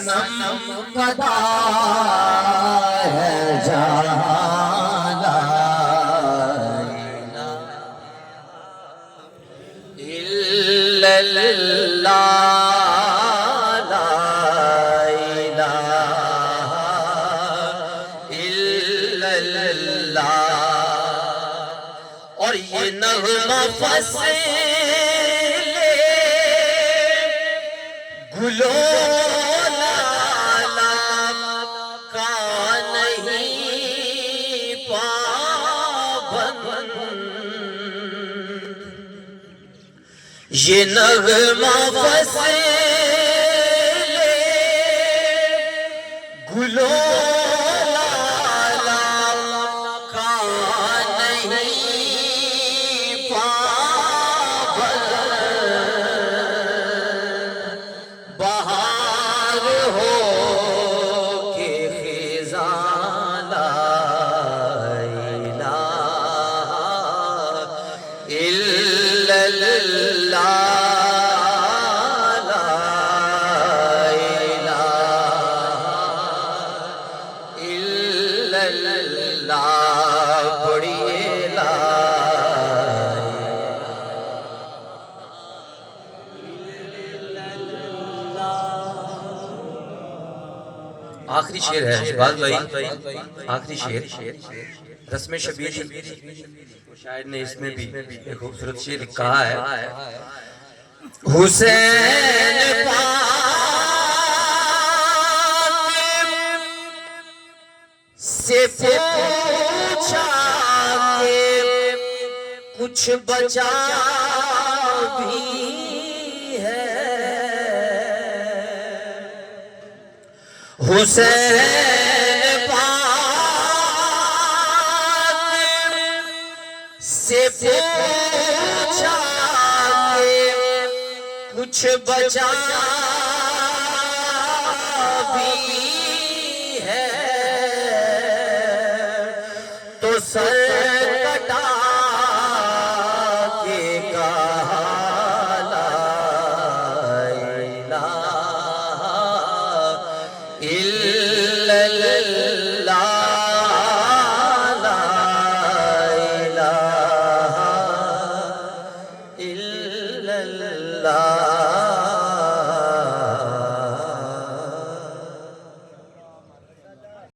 صنم فدا ہے جہاں لا الہ الا اللہ لا الہ الا اللہ اور یہ نغمہ فصل گلو لالا کا نہیں پابند یہ نغمہ فصل گلو لالا کا نہیں پابند بہار ہو کے خزاں لا الہ الا اللہ لا الہ الا اللہ پڑھیے لا آخری شعر ہے اقبال بھائی آخری شعر رسم شبیر شاعر نے اس میں بھی ایک خوبصورت شعر کہا ہے حسین پاک سے پوچھا کہ کچھ بچا بھی حسین پاک سے پوچھا کہ کچھ بچا بھی ہے تو سر